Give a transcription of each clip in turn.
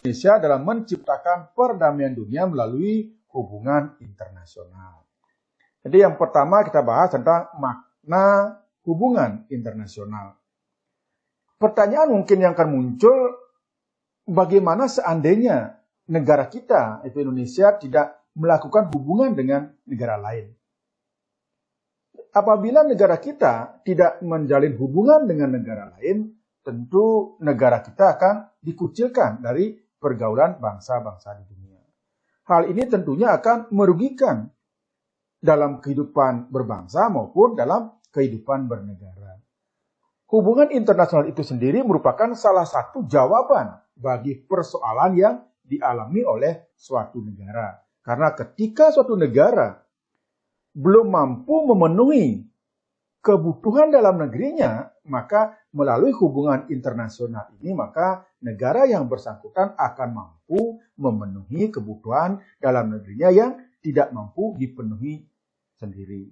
Indonesia dalam menciptakan perdamaian dunia melalui hubungan internasional. Jadi yang pertama kita bahas tentang makna hubungan internasional. Pertanyaan mungkin yang akan muncul, bagaimana seandainya negara kita, itu Indonesia, tidak melakukan hubungan dengan negara lain? Apabila negara kita tidak menjalin hubungan dengan negara lain, tentu negara kita akan dikucilkan dari pergaulan bangsa-bangsa di dunia. Hal ini tentunya akan merugikan dalam kehidupan berbangsa maupun dalam kehidupan bernegara. Hubungan internasional itu sendiri merupakan salah satu jawaban bagi persoalan yang dialami oleh suatu negara. Karena ketika suatu negara belum mampu memenuhi kebutuhan dalam negerinya, maka melalui hubungan internasional ini, maka negara yang bersangkutan akan mampu memenuhi kebutuhan dalam negerinya yang tidak mampu dipenuhi sendiri.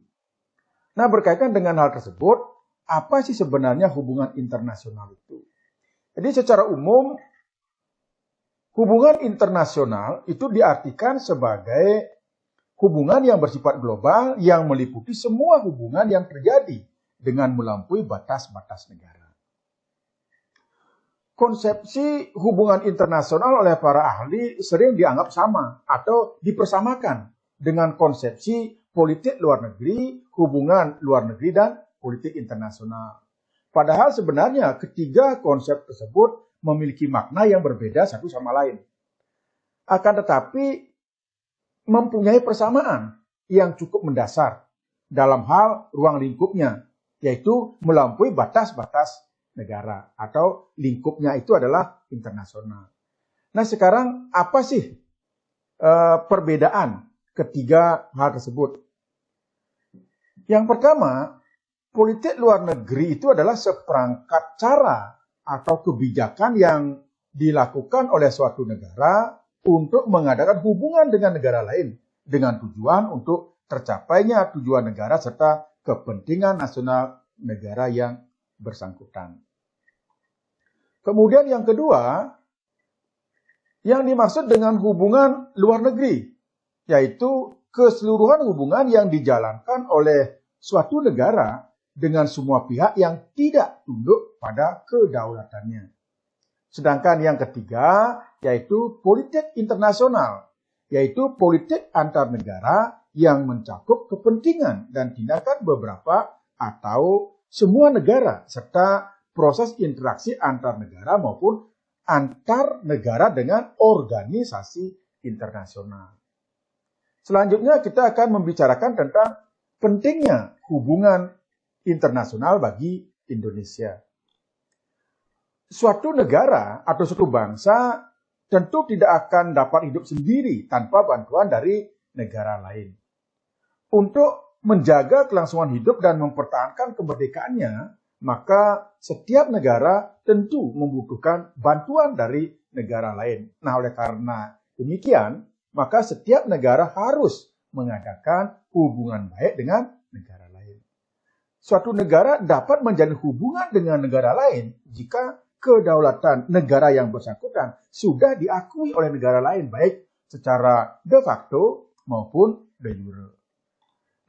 Nah, berkaitan dengan hal tersebut, apa sih sebenarnya hubungan internasional itu? Jadi secara umum, hubungan internasional itu diartikan sebagai hubungan yang bersifat global yang meliputi semua hubungan yang terjadi dengan melampaui batas-batas negara. Konsepsi hubungan internasional oleh para ahli sering dianggap sama atau dipersamakan dengan konsepsi politik luar negeri, hubungan luar negeri, dan politik internasional. Padahal sebenarnya ketiga konsep tersebut memiliki makna yang berbeda satu sama lain. Akan tetapi mempunyai persamaan yang cukup mendasar dalam hal ruang lingkupnya, yaitu melampaui batas-batas negara atau lingkupnya itu adalah internasional. Nah, sekarang apa sih perbedaan ketiga hal tersebut? Yang pertama, politik luar negeri itu adalah seperangkat cara atau kebijakan yang dilakukan oleh suatu negara untuk mengadakan hubungan dengan negara lain dengan tujuan untuk tercapainya tujuan negara serta kepentingan nasional negara yang bersangkutan. Kemudian yang kedua, yang dimaksud dengan hubungan luar negeri, yaitu keseluruhan hubungan yang dijalankan oleh suatu negara dengan semua pihak yang tidak tunduk pada kedaulatannya. Sedangkan yang ketiga, yaitu politik internasional, yaitu politik antar negara yang mencakup kepentingan dan tindakan beberapa atau semua negara, serta proses interaksi antar negara maupun antar negara dengan organisasi internasional. Selanjutnya kita akan membicarakan tentang pentingnya hubungan internasional bagi Indonesia. Suatu negara atau suatu bangsa tentu tidak akan dapat hidup sendiri tanpa bantuan dari negara lain. Untuk menjaga kelangsungan hidup dan mempertahankan kemerdekaannya, maka setiap negara tentu membutuhkan bantuan dari negara lain. Nah, oleh karena demikian, maka setiap negara harus mengadakan hubungan baik dengan negara lain. Suatu negara dapat menjalin hubungan dengan negara lain jika kedaulatan negara yang bersangkutan sudah diakui oleh negara lain, baik secara de facto maupun de jure.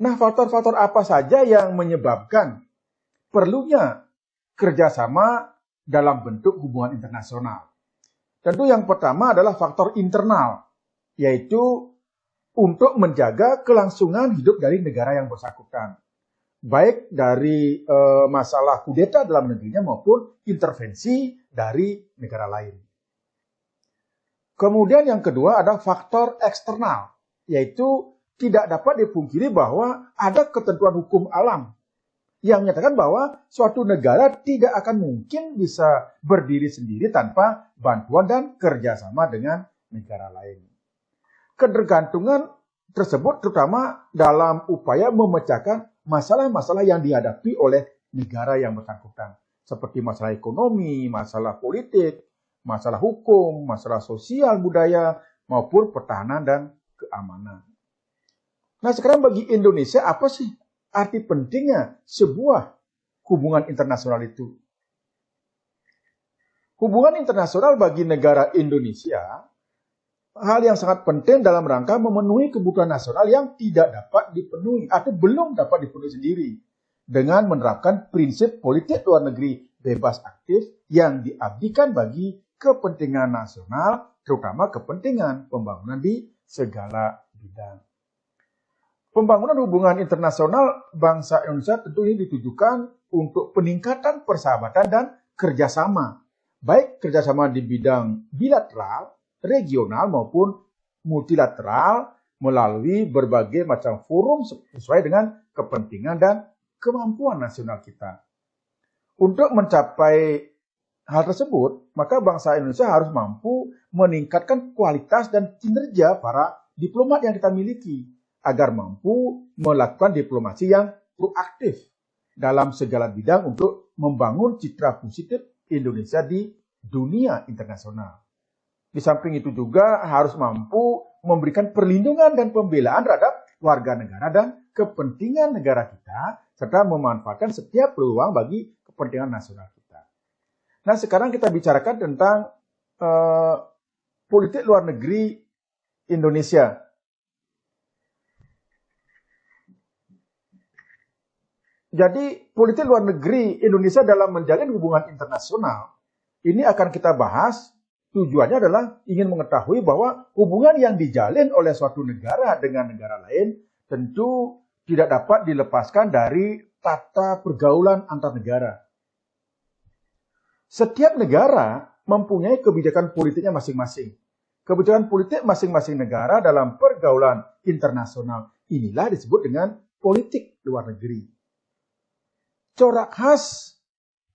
Nah, faktor-faktor apa saja yang menyebabkan perlunya kerjasama dalam bentuk hubungan internasional? Tentu yang pertama adalah faktor internal, yaitu untuk menjaga kelangsungan hidup dari negara yang bersangkutan, baik dari masalah kudeta dalam negerinya maupun intervensi dari negara lain. Kemudian yang kedua ada faktor eksternal, yaitu tidak dapat dipungkiri bahwa ada ketentuan hukum alam yang menyatakan bahwa suatu negara tidak akan mungkin bisa berdiri sendiri tanpa bantuan dan kerjasama dengan negara lain. Ketergantungan tersebut terutama dalam upaya memecahkan masalah-masalah yang dihadapi oleh negara yang bersangkutan, seperti masalah ekonomi, masalah politik, masalah hukum, masalah sosial budaya, maupun pertahanan dan keamanan. Nah, sekarang bagi Indonesia apa sih arti pentingnya sebuah hubungan internasional itu? Hubungan internasional bagi negara Indonesia hal yang sangat penting dalam rangka memenuhi kebutuhan nasional yang tidak dapat dipenuhi atau belum dapat dipenuhi sendiri dengan menerapkan prinsip politik luar negeri bebas aktif yang diabdikan bagi kepentingan nasional, terutama kepentingan pembangunan di segala bidang. Pembangunan hubungan internasional bangsa Indonesia tentu ini ditujukan untuk peningkatan persahabatan dan kerjasama, baik kerjasama di bidang bilateral, regional maupun multilateral melalui berbagai macam forum sesuai dengan kepentingan dan kemampuan nasional kita. Untuk mencapai hal tersebut, maka bangsa Indonesia harus mampu meningkatkan kualitas dan kinerja para diplomat yang kita miliki agar mampu melakukan diplomasi yang proaktif dalam segala bidang untuk membangun citra positif Indonesia di dunia internasional. Di samping itu juga harus mampu memberikan perlindungan dan pembelaan terhadap warga negara dan kepentingan negara kita, serta memanfaatkan setiap peluang bagi kepentingan nasional kita. Nah, sekarang kita bicarakan tentang politik luar negeri Indonesia. Jadi, politik luar negeri Indonesia dalam menjalin hubungan internasional, ini akan kita bahas. Tujuannya adalah ingin mengetahui bahwa hubungan yang dijalin oleh suatu negara dengan negara lain tentu tidak dapat dilepaskan dari tata pergaulan antar negara. Setiap negara mempunyai kebijakan politiknya masing-masing. Kebijakan politik masing-masing negara dalam pergaulan internasional inilah disebut dengan politik luar negeri. Corak khas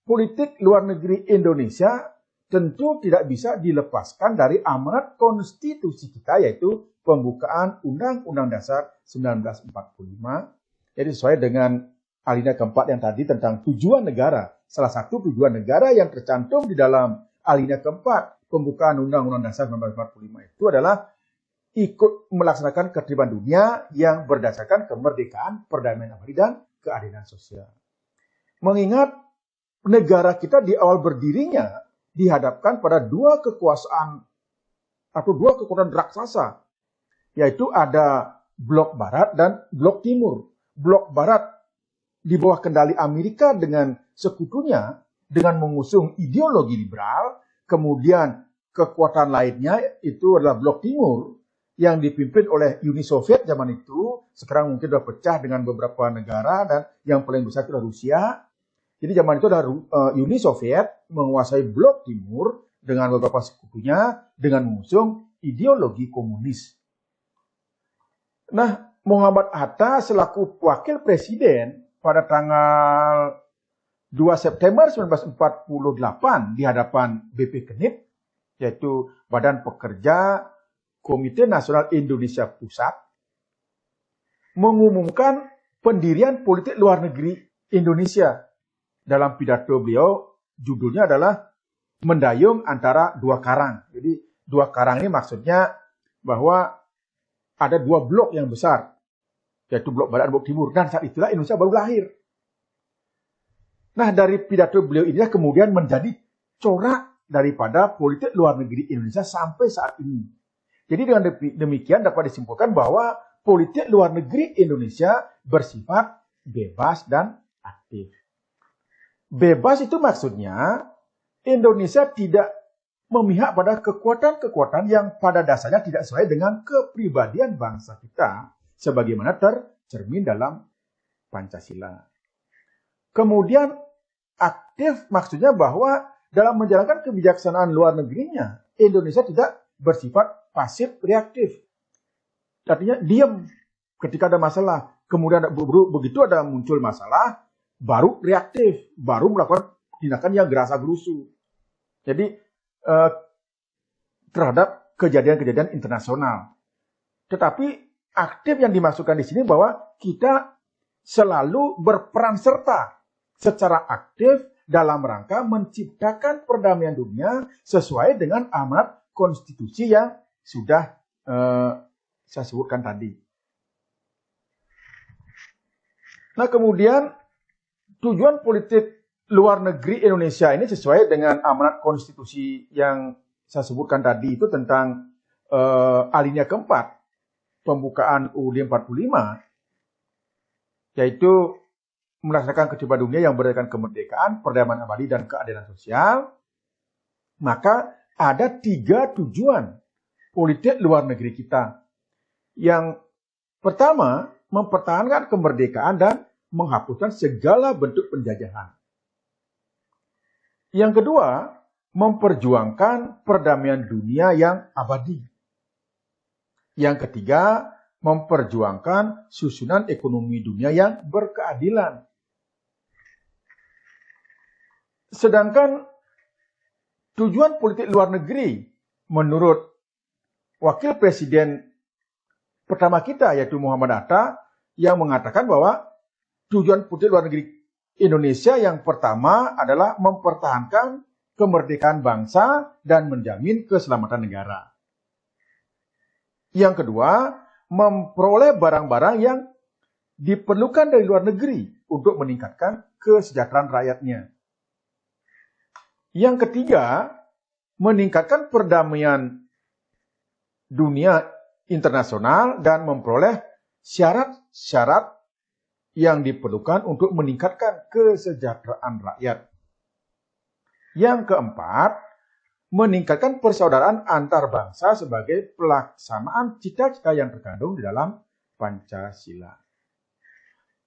politik luar negeri Indonesia tentu tidak bisa dilepaskan dari amanat konstitusi kita, yaitu pembukaan Undang-Undang Dasar 1945. Jadi sesuai dengan alinea keempat yang tadi tentang tujuan negara. Salah satu tujuan negara yang tercantum di dalam alinea keempat pembukaan Undang-Undang Dasar 1945 itu adalah ikut melaksanakan ketertiban dunia yang berdasarkan kemerdekaan, perdamaian abadi, dan keadilan sosial. Mengingat negara kita di awal berdirinya dihadapkan pada dua kekuasaan atau dua kekuatan raksasa, yaitu ada blok barat dan blok timur. Blok barat di bawah kendali Amerika dengan sekutunya dengan mengusung ideologi liberal, kemudian kekuatan lainnya itu adalah blok timur yang dipimpin oleh Uni Soviet zaman itu, sekarang mungkin sudah pecah dengan beberapa negara dan yang paling besar itu adalah Rusia. Jadi zaman itu ada Uni Soviet menguasai blok timur dengan beberapa sekutunya dengan mengusung ideologi komunis. Nah, Muhammad Hatta selaku wakil presiden pada tanggal 2 September 1948 di hadapan BP Kenip, yaitu Badan Pekerja Komite Nasional Indonesia Pusat, mengumumkan pendirian politik luar negeri Indonesia. Dalam pidato beliau, judulnya adalah Mendayung Antara Dua Karang. Jadi, dua karang ini maksudnya bahwa ada dua blok yang besar, yaitu blok barat dan blok timur. Dan saat itulah Indonesia baru lahir. Nah, dari pidato beliau ini kemudian menjadi corak daripada politik luar negeri Indonesia sampai saat ini. Jadi dengan demikian dapat disimpulkan bahwa politik luar negeri Indonesia bersifat bebas dan aktif. Bebas itu maksudnya Indonesia tidak memihak pada kekuatan-kekuatan yang pada dasarnya tidak sesuai dengan kepribadian bangsa kita, sebagaimana tercermin dalam Pancasila. Kemudian aktif maksudnya bahwa dalam menjalankan kebijaksanaan luar negerinya, Indonesia tidak bersifat pasif reaktif. Artinya diam ketika ada masalah, kemudian begitu ada muncul masalah, baru reaktif, baru melakukan tindakan yang gerasa-gerusu. Jadi terhadap kejadian-kejadian internasional. Tetapi aktif yang dimasukkan di sini bahwa kita selalu berperan serta secara aktif dalam rangka menciptakan perdamaian dunia sesuai dengan amanat konstitusi yang sudah saya sebutkan tadi. Nah, kemudian tujuan politik luar negeri Indonesia ini sesuai dengan amanat konstitusi yang saya sebutkan tadi itu tentang alinea keempat pembukaan UUD 45, yaitu melaksanakan kehidupan dunia yang berdasarkan kemerdekaan, perdamaian abadi, dan keadilan sosial. Maka ada 3 tujuan politik luar negeri kita. Yang pertama, mempertahankan kemerdekaan dan menghapuskan segala bentuk penjajahan. Yang kedua, memperjuangkan perdamaian dunia yang abadi. Yang ketiga, memperjuangkan susunan ekonomi dunia yang berkeadilan. Sedangkan tujuan politik luar negeri menurut Wakil Presiden pertama kita yaitu Muhammad Hatta yang mengatakan bahwa tujuan politik luar negeri Indonesia yang pertama adalah mempertahankan kemerdekaan bangsa dan menjamin keselamatan negara. Yang kedua, memperoleh barang-barang yang diperlukan dari luar negeri untuk meningkatkan kesejahteraan rakyatnya. Yang ketiga, meningkatkan perdamaian dunia internasional dan memperoleh syarat-syarat yang diperlukan untuk meningkatkan kesejahteraan rakyat. Yang keempat, meningkatkan persaudaraan antar bangsa sebagai pelaksanaan cita-cita yang terkandung di dalam Pancasila.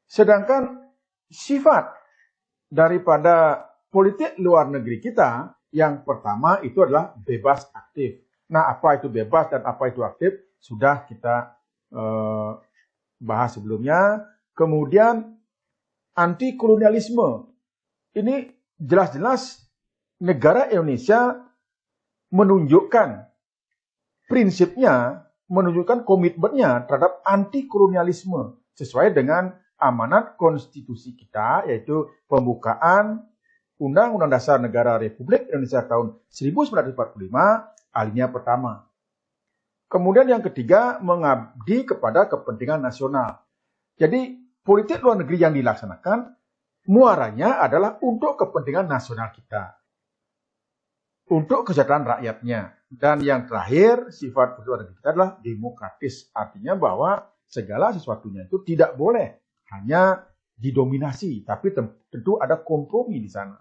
Sedangkan sifat daripada politik luar negeri kita yang pertama itu adalah bebas aktif. Nah, apa itu bebas dan apa itu aktif sudah kita bahas sebelumnya. Kemudian anti kolonialisme. Ini jelas-jelas negara Indonesia menunjukkan prinsipnya, menunjukkan komitmennya terhadap anti kolonialisme sesuai dengan amanat konstitusi kita, yaitu pembukaan Undang-Undang Dasar Negara Republik Indonesia tahun 1945, alinea pertama. Kemudian yang ketiga, mengabdi kepada kepentingan nasional. Jadi, politik luar negeri yang dilaksanakan, muaranya adalah untuk kepentingan nasional kita. Untuk kesejahteraan rakyatnya. Dan yang terakhir, sifat politik luar negeri kita adalah demokratis. Artinya bahwa segala sesuatunya itu tidak boleh hanya didominasi, tapi tentu ada kompromi di sana.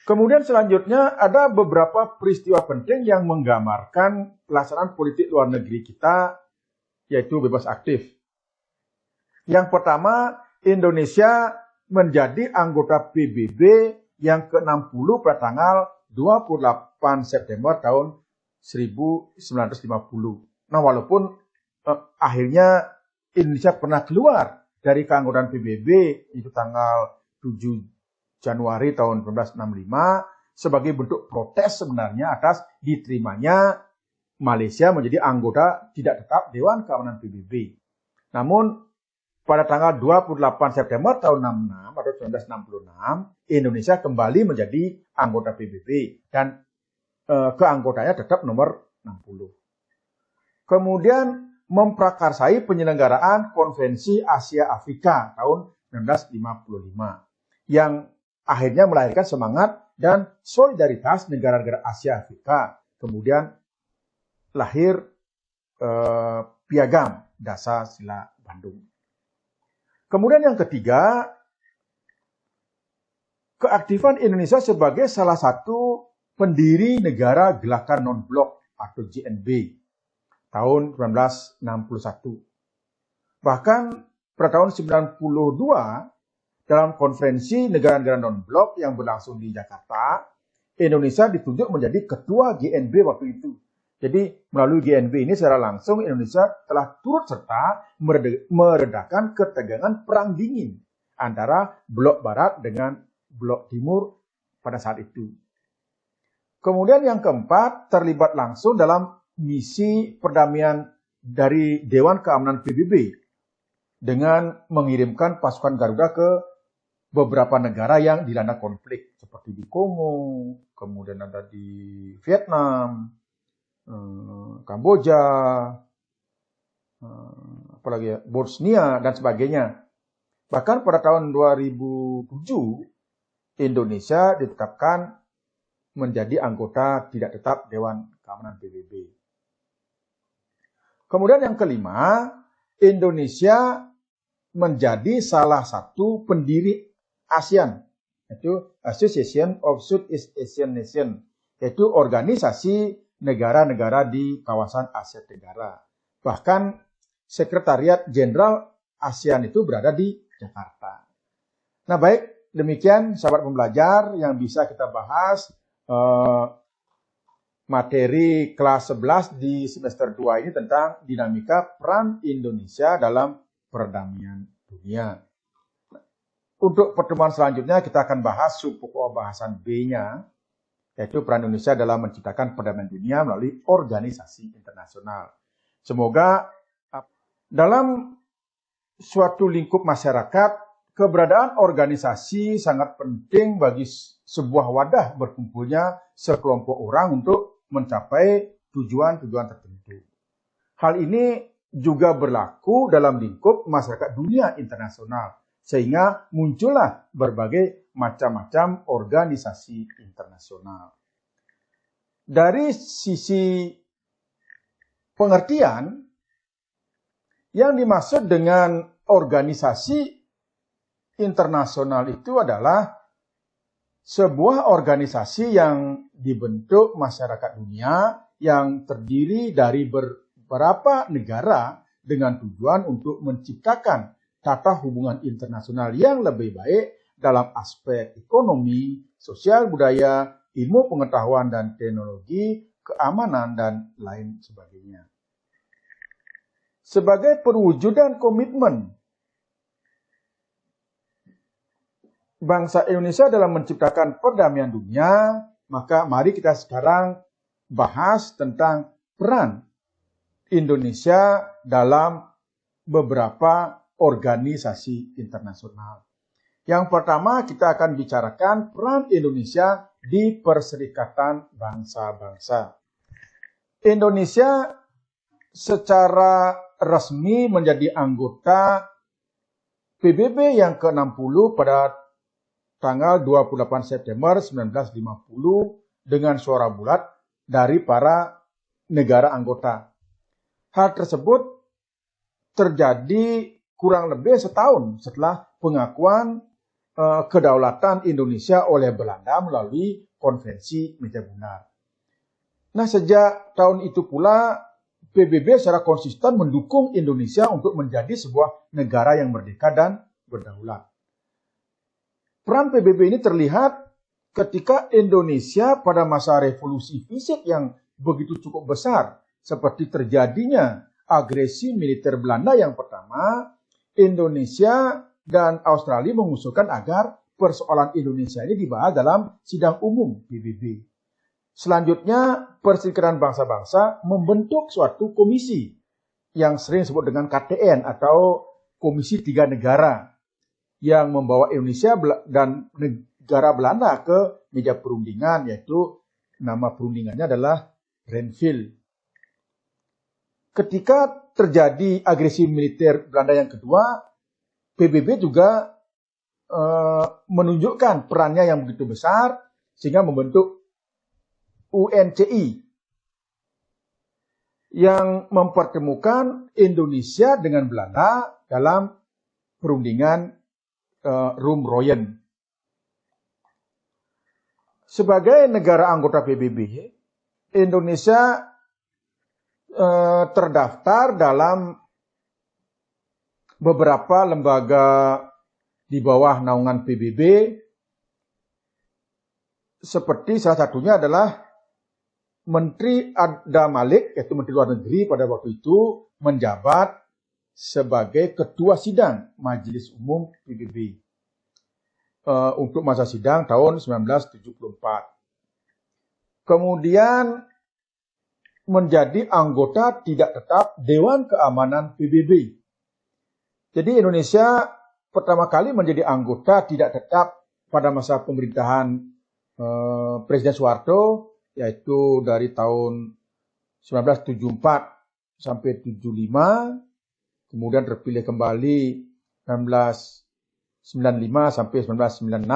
Kemudian selanjutnya ada beberapa peristiwa penting yang menggambarkan pelaksanaan politik luar negeri kita, yaitu bebas aktif. Yang pertama, Indonesia menjadi anggota PBB yang ke-60 pada tanggal 28 September tahun 1950. Nah, walaupun akhirnya Indonesia pernah keluar dari keanggotaan PBB itu tanggal 7 Januari tahun 1965 sebagai bentuk protes sebenarnya atas diterimanya Malaysia menjadi anggota tidak tetap Dewan Keamanan PBB. Namun pada tanggal 28 September tahun 66 atau 1966 Indonesia kembali menjadi anggota PBB dan keanggotaannya tetap nomor 60. Kemudian memprakarsai penyelenggaraan Konferensi Asia Afrika tahun 1955 yang akhirnya melahirkan semangat dan solidaritas negara-negara Asia Afrika. Kemudian lahir Piagam Dasar Sila Bandung. Kemudian yang ketiga, keaktifan Indonesia sebagai salah satu pendiri negara Gerakan Non-Blok atau GNB tahun 1961. Bahkan pada tahun 92 dalam konferensi negara-negara non-blok yang berlangsung di Jakarta, Indonesia ditunjuk menjadi ketua GNB waktu itu. Jadi melalui GNB ini secara langsung Indonesia telah turut serta meredakan ketegangan perang dingin antara blok barat dengan blok timur pada saat itu. Kemudian yang keempat, terlibat langsung dalam misi perdamaian dari Dewan Keamanan PBB dengan mengirimkan pasukan Garuda ke beberapa negara yang dilanda konflik seperti di Kongo, kemudian ada di Vietnam, Kamboja, apalagi ya, Bosnia dan sebagainya. Bahkan pada tahun 2007, Indonesia ditetapkan menjadi anggota tidak tetap Dewan Keamanan PBB. Kemudian yang kelima, Indonesia menjadi salah satu pendiri ASEAN, yaitu Association of Southeast Asian Nations, yaitu organisasi negara-negara di kawasan Asia Tenggara. Bahkan Sekretariat Jenderal ASEAN itu berada di Jakarta. Nah baik, demikian sahabat pembelajar yang bisa kita bahas materi kelas 11 di semester 2 ini tentang dinamika peran Indonesia dalam perdamaian dunia. Untuk pertemuan selanjutnya kita akan bahas subpokok bahasan B-nya, yaitu peran Indonesia dalam menciptakan perdamaian dunia melalui organisasi internasional. Semoga dalam suatu lingkup masyarakat, keberadaan organisasi sangat penting bagi sebuah wadah berkumpulnya sekelompok orang untuk mencapai tujuan-tujuan tertentu. Hal ini juga berlaku dalam lingkup masyarakat dunia internasional, sehingga muncullah berbagai macam-macam organisasi internasional. Dari sisi pengertian, yang dimaksud dengan organisasi internasional itu adalah sebuah organisasi yang dibentuk masyarakat dunia yang terdiri dari beberapa negara dengan tujuan untuk menciptakan tata hubungan internasional yang lebih baik dalam aspek ekonomi, sosial budaya, ilmu pengetahuan dan teknologi, keamanan, dan lain sebagainya. Sebagai perwujudan komitmen bangsa Indonesia dalam menciptakan perdamaian dunia, maka mari kita sekarang bahas tentang peran Indonesia dalam beberapa organisasi internasional. Yang pertama kita akan bicarakan peran Indonesia di Perserikatan Bangsa-Bangsa. Indonesia secara resmi menjadi anggota PBB yang ke-60 pada tanggal 28 September 1950 dengan suara bulat dari para negara anggota. Hal tersebut terjadi kurang lebih setahun setelah pengakuan kedaulatan Indonesia oleh Belanda melalui Konvensi Meja Bunar. Nah, sejak tahun itu pula PBB secara konsisten mendukung Indonesia untuk menjadi sebuah negara yang merdeka dan berdaulat. Peran PBB ini terlihat ketika Indonesia pada masa revolusi fisik yang begitu cukup besar, seperti terjadinya agresi militer Belanda yang pertama, Indonesia dan Australia mengusulkan agar persoalan Indonesia ini dibahas dalam sidang umum PBB. Selanjutnya, Perserikatan Bangsa-Bangsa membentuk suatu komisi yang sering disebut dengan KTN atau Komisi Tiga Negara yang membawa Indonesia dan negara Belanda ke meja perundingan, yaitu nama perundingannya adalah Renville. Ketika terjadi agresi militer Belanda yang kedua, PBB juga menunjukkan perannya yang begitu besar sehingga membentuk UNCI yang mempertemukan Indonesia dengan Belanda dalam perundingan Rum-Royen. Sebagai negara anggota PBB, Indonesia terdaftar dalam beberapa lembaga di bawah naungan PBB, seperti salah satunya adalah Menteri Adda Malik, yaitu Menteri Luar Negeri pada waktu itu, menjabat sebagai Ketua Sidang Majelis Umum PBB untuk masa sidang tahun 1974. Kemudian menjadi anggota tidak tetap Dewan Keamanan PBB. Jadi Indonesia pertama kali menjadi anggota tidak tetap pada masa pemerintahan Presiden Soeharto, yaitu dari tahun 1974 sampai 75, kemudian terpilih kembali 19 1995 sampai 1996.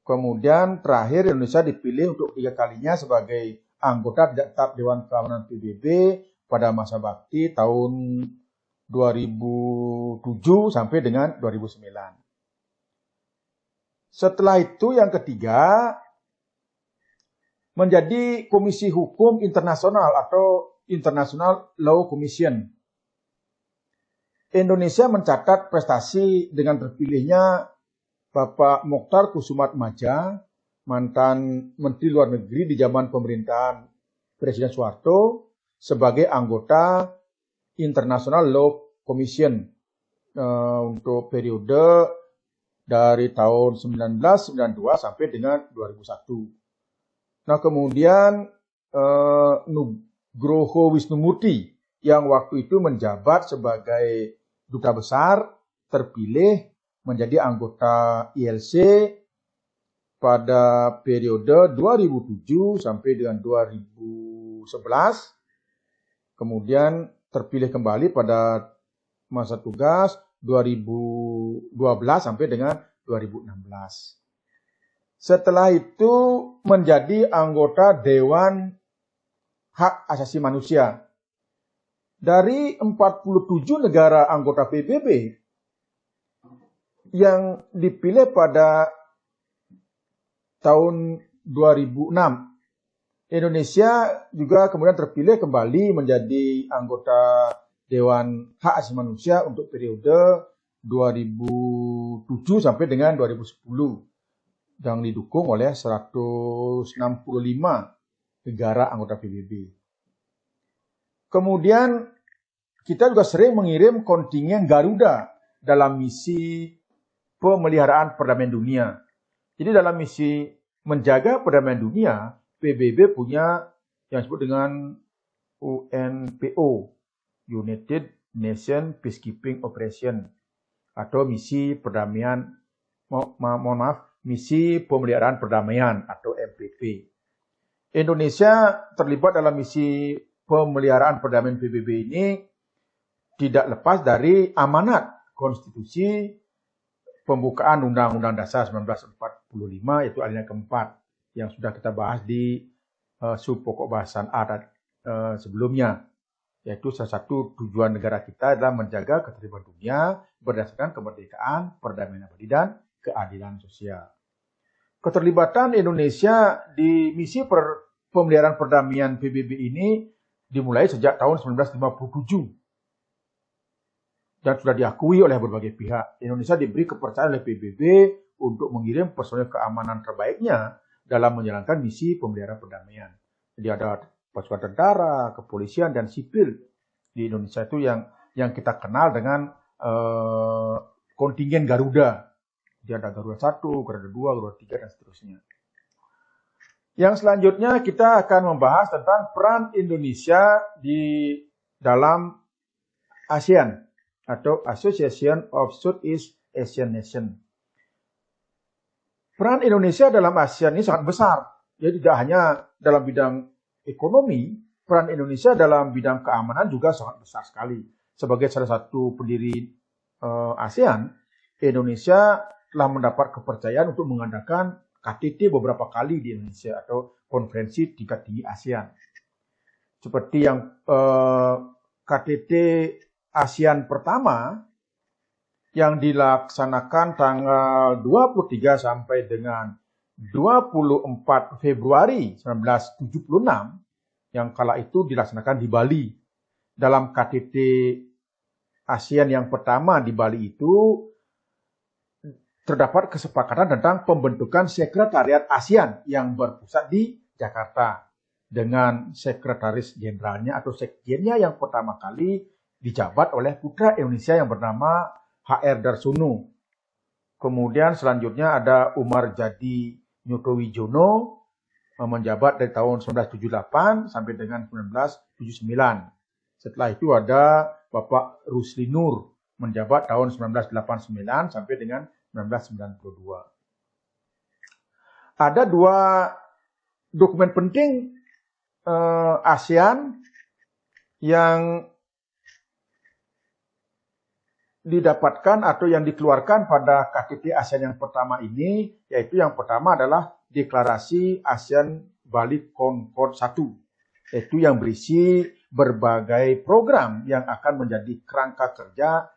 Kemudian terakhir Indonesia dipilih untuk 3 kalinya sebagai anggota tidak tetap Dewan Keamanan PBB pada masa bakti tahun 2007 sampai dengan 2009. Setelah itu yang ketiga menjadi Komisi Hukum Internasional atau International Law Commission. Indonesia mencatat prestasi dengan terpilihnya Bapak Mokhtar Kusumaatmadja, mantan Menteri Luar Negeri di zaman pemerintahan Presiden Soeharto, sebagai anggota International Law Commission untuk periode dari tahun 1992 sampai dengan 2001. Nah, kemudian Nugroho Wisnumurti yang waktu itu menjabat sebagai duta besar terpilih menjadi anggota ILC pada periode 2007 sampai dengan 2011. Kemudian terpilih kembali pada masa tugas 2012 sampai dengan 2016. Setelah itu menjadi anggota Dewan Hak Asasi Manusia. Dari 47 negara anggota PBB yang dipilih pada tahun 2006, Indonesia juga kemudian terpilih kembali menjadi anggota Dewan Hak Asasi Manusia untuk periode 2007 sampai dengan 2010 yang didukung oleh 165 negara anggota PBB. Kemudian kita juga sering mengirim kontingen Garuda dalam misi pemeliharaan perdamaian dunia. Jadi dalam misi menjaga perdamaian dunia, PBB punya yang disebut dengan UNPO, United Nations Peacekeeping Operation, atau misi perdamaian, misi pemeliharaan perdamaian atau MPP. Indonesia terlibat dalam misi pemeliharaan perdamaian PBB ini tidak lepas dari amanat konstitusi pembukaan Undang-Undang Dasar 1945, yaitu alinea keempat yang sudah kita bahas di sub pokok bahasan A sebelumnya, yaitu salah satu tujuan negara kita adalah menjaga ketertiban dunia berdasarkan kemerdekaan, perdamaian abadi, dan keadilan sosial. Keterlibatan Indonesia di misi pemeliharaan perdamaian PBB ini dimulai sejak tahun 1957 dan sudah diakui oleh berbagai pihak. Indonesia diberi kepercayaan oleh PBB untuk mengirim personel keamanan terbaiknya dalam menjalankan misi pemeliharaan perdamaian. Jadi ada pasukan tentara, kepolisian, dan sipil di Indonesia itu yang kita kenal dengan kontingen Garuda. Jadi ada Garuda 1, Garuda 2, Garuda 3, dan seterusnya. Yang selanjutnya kita akan membahas tentang peran Indonesia di dalam ASEAN atau Association of Southeast Asian Nations. Peran Indonesia dalam ASEAN ini sangat besar. Jadi tidak hanya dalam bidang ekonomi, peran Indonesia dalam bidang keamanan juga sangat besar sekali. Sebagai salah satu pendiri ASEAN, Indonesia telah mendapat kepercayaan untuk mengadakan KTT beberapa kali di Indonesia atau konferensi tingkat tinggi ASEAN. Seperti yang KTT ASEAN pertama yang dilaksanakan tanggal 23 sampai dengan 24 Februari 1976 yang kala itu dilaksanakan di Bali. Dalam KTT ASEAN yang pertama di Bali itu terdapat kesepakatan tentang pembentukan Sekretariat ASEAN yang berpusat di Jakarta dengan sekretaris jenderalnya atau sekjennya yang pertama kali dijabat oleh putra Indonesia yang bernama HR Darsono. Kemudian selanjutnya ada Umar Jadi Nyotowijono menjabat dari tahun 1978 sampai dengan 1979. Setelah itu ada Bapak Rusli Nur menjabat tahun 1989 sampai dengan 1992. Ada dua dokumen penting ASEAN yang didapatkan atau yang dikeluarkan pada KTT ASEAN yang pertama ini, yaitu yang pertama adalah Deklarasi ASEAN Bali Concord 1, yaitu yang berisi berbagai program yang akan menjadi kerangka kerja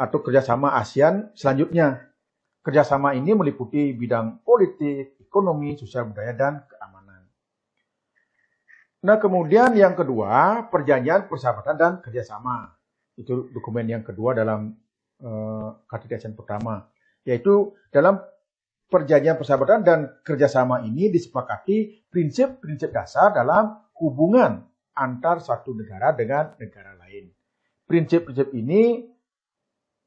atau kerjasama ASEAN selanjutnya. Kerjasama ini meliputi bidang politik, ekonomi, sosial budaya, dan keamanan. Nah, kemudian yang kedua, Perjanjian Persahabatan dan Kerjasama. Itu dokumen yang kedua dalam KTT ASEAN pertama. Yaitu dalam Perjanjian Persahabatan dan Kerjasama ini disepakati prinsip-prinsip dasar dalam hubungan antar satu negara dengan negara lain. Prinsip-prinsip ini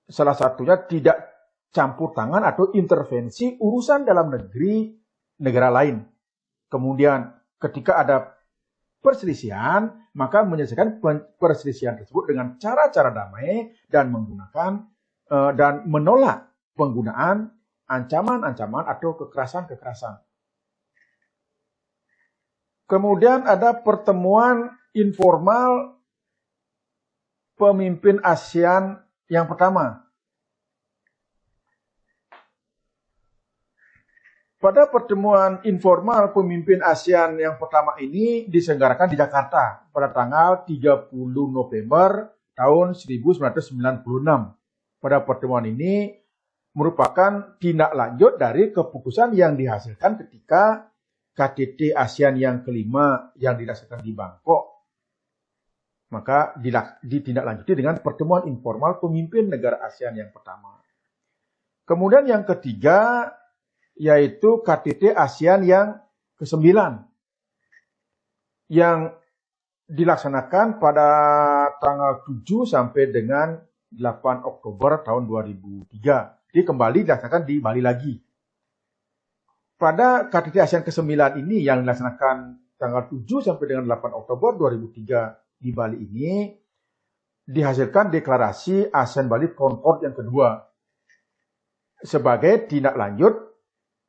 salah satunya tidak campur tangan atau intervensi urusan dalam negeri negara lain. Kemudian ketika ada perselisihan, maka menyelesaikan perselisihan tersebut dengan cara-cara damai dan menggunakan dan menolak penggunaan ancaman-ancaman atau kekerasan-kekerasan. Kemudian ada pertemuan informal pemimpin ASEAN yang pertama. Pada pertemuan informal pemimpin ASEAN yang pertama ini diselenggarakan di Jakarta pada tanggal 30 November tahun 1996. Pada pertemuan ini merupakan tindak lanjut dari keputusan yang dihasilkan ketika KTT ASEAN yang kelima yang dilaksanakan di Bangkok. Maka ditindaklanjuti dengan pertemuan informal pemimpin negara ASEAN yang pertama. Kemudian yang ketiga, yaitu KTT ASEAN yang ke-9 yang dilaksanakan pada tanggal 7 sampai dengan 8 Oktober tahun 2003. Jadi kembali dilaksanakan di Bali lagi. Pada KTT ASEAN ke-9 ini yang dilaksanakan tanggal 7 sampai dengan 8 Oktober 2003 di Bali ini dihasilkan deklarasi ASEAN Bali Concord yang kedua sebagai tindak lanjut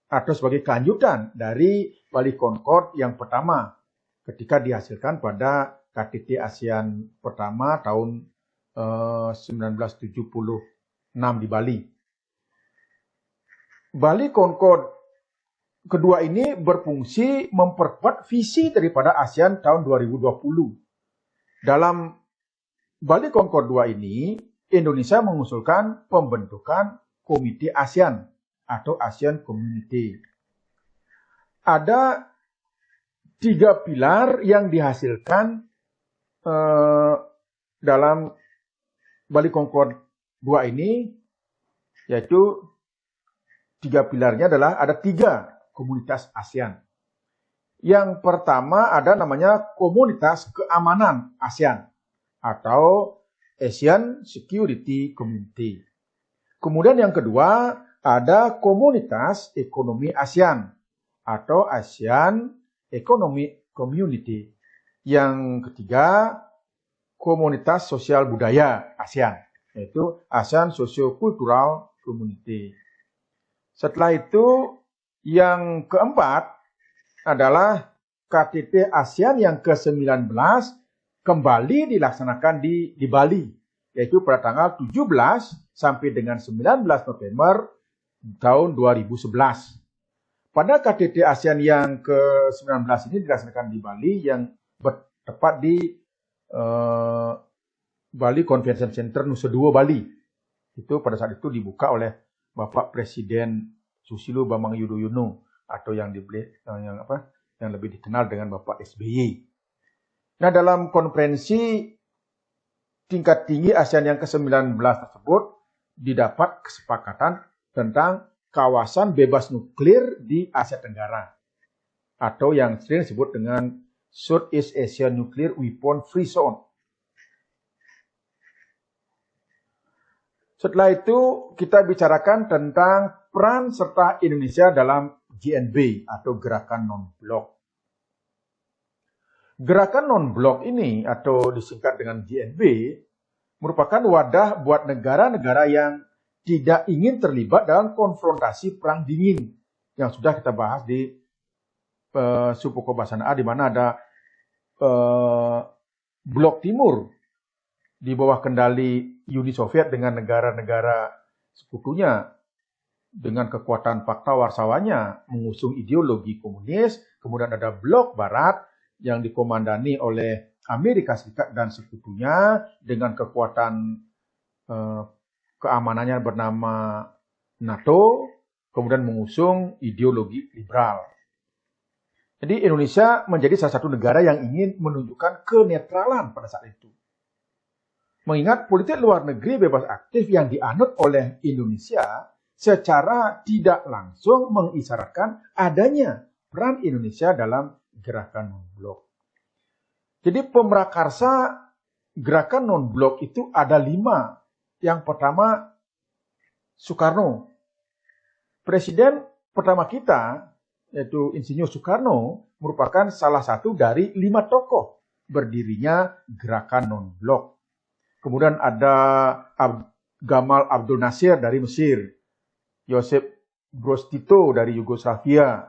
atau sebagai kelanjutan dari Bali Concord yang pertama ketika dihasilkan pada KTT ASEAN pertama tahun 1976 di Bali. Bali Concord kedua ini berfungsi memperkuat visi daripada ASEAN tahun 2020. Dalam Bali Concord 2 ini, Indonesia mengusulkan pembentukan Komite ASEAN atau ASEAN Community. Ada 3 pilar yang dihasilkan dalam Bali Concord 2 ini, yaitu 3 pilarnya adalah ada 3 komunitas ASEAN. Yang pertama ada namanya Komunitas Keamanan ASEAN atau ASEAN Security Community. Kemudian yang kedua ada Komunitas Ekonomi ASEAN atau ASEAN Economic Community. Yang ketiga, Komunitas Sosial Budaya ASEAN, yaitu ASEAN Socio-Cultural Community. Setelah itu, yang keempat adalah KTT ASEAN yang ke-19 kembali dilaksanakan di Bali, yaitu pada tanggal 17 sampai dengan 19 November tahun 2011. Pada KTT ASEAN yang ke-19 ini dilaksanakan di Bali yang tepat di Bali Convention Center Nusa Dua Bali. Itu pada saat itu dibuka oleh Bapak Presiden Susilo Bambang Yudhoyono atau yang lebih dikenal dengan Bapak SBY. Nah, dalam konferensi tingkat tinggi ASEAN yang ke-19 tersebut didapat kesepakatan tentang kawasan bebas nuklir di Asia Tenggara atau yang sering disebut dengan Southeast Asia Nuclear Weapon Free Zone. Setelah itu kita bicarakan tentang peran serta Indonesia dalam GNB atau Gerakan Non-Blok. Gerakan Non-Blok ini atau disingkat dengan GNB merupakan wadah buat negara-negara yang tidak ingin terlibat dalam konfrontasi perang dingin yang sudah kita bahas di Supoko Basana A, di mana ada blok timur di bawah kendali Uni Soviet dengan negara-negara sekutunya dengan kekuatan fakta Warsawanya mengusung ideologi komunis. Kemudian ada blok barat yang dikomandani oleh Amerika Serikat dan sekutunya dengan kekuatan keamanannya bernama NATO, kemudian mengusung ideologi liberal. Jadi Indonesia menjadi salah satu negara yang ingin menunjukkan kenetralan pada saat itu. Mengingat politik luar negeri bebas aktif yang dianut oleh Indonesia secara tidak langsung mengisyaratkan adanya peran Indonesia dalam gerakan non-blok. Jadi pemrakarsa gerakan non-blok itu ada 5. Yang pertama, Soekarno. Presiden pertama kita, yaitu Insinyur Soekarno, merupakan salah satu dari 5 tokoh berdirinya gerakan non-blok. Kemudian ada Gamal Abdul Nasir dari Mesir, Joseph Broz Tito dari Yugoslavia,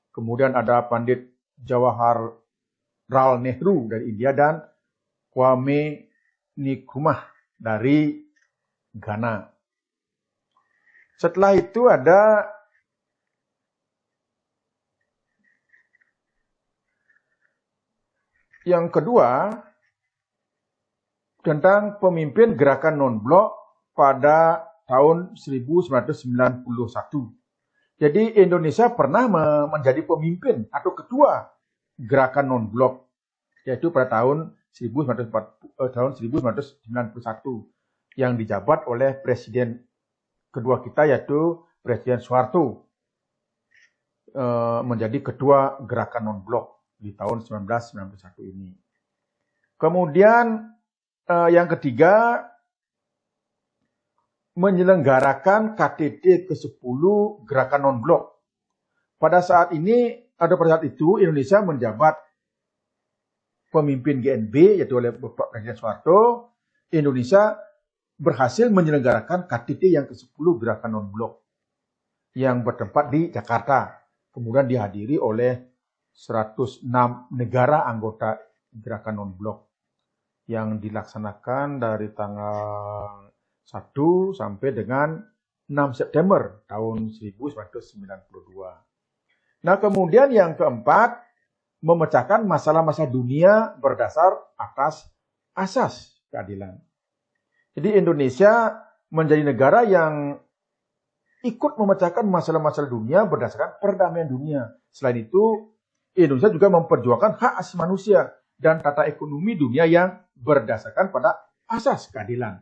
kemudian ada Pandit Jawaharlal Nehru dari India, dan Kwame Nkrumah dari Ghana. Setelah itu ada yang kedua, tentang pemimpin gerakan non-blok pada tahun 1991. Jadi Indonesia pernah menjadi pemimpin atau ketua gerakan non-blok, yaitu pada tahun 1991 yang dijabat oleh presiden kedua kita, yaitu Presiden Soeharto, menjadi ketua gerakan non-blok di tahun 1991 ini. Kemudian yang ketiga, menyelenggarakan KTT ke-10 gerakan non-blok. Pada saat itu Indonesia menjabat pemimpin GNB, yaitu oleh Bapak Presiden Soeharto. Indonesia berhasil menyelenggarakan KTT yang ke-10 gerakan non-blok yang bertempat di Jakarta. Kemudian dihadiri oleh 106 negara anggota gerakan non-blok yang dilaksanakan dari tanggal 1 sampai dengan 6 September tahun 1992. Nah, kemudian yang keempat, memecahkan masalah-masalah dunia berdasar atas asas keadilan. Jadi Indonesia menjadi negara yang ikut memecahkan masalah-masalah dunia berdasarkan perdamaian dunia. Selain itu, Indonesia juga memperjuangkan hak asasi manusia dan tata ekonomi dunia yang berdasarkan pada asas keadilan.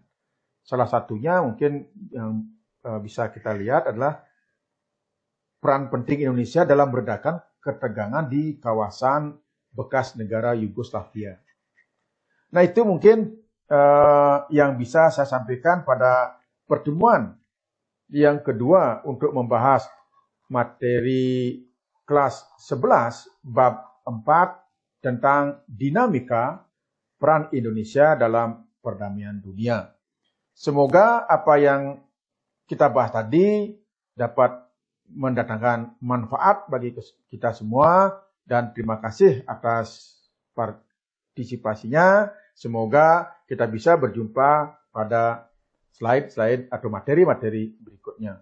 Salah satunya mungkin yang bisa kita lihat adalah peran penting Indonesia dalam meredakan ketegangan di kawasan bekas negara Yugoslavia. Nah, itu mungkin yang bisa saya sampaikan pada pertemuan yang kedua untuk membahas materi kelas 11 bab 4 tentang dinamika peran Indonesia dalam perdamaian dunia. Semoga apa yang kita bahas tadi dapat mendatangkan manfaat bagi kita semua, dan terima kasih atas partisipasinya. Semoga kita bisa berjumpa pada slide-slide atau materi-materi berikutnya.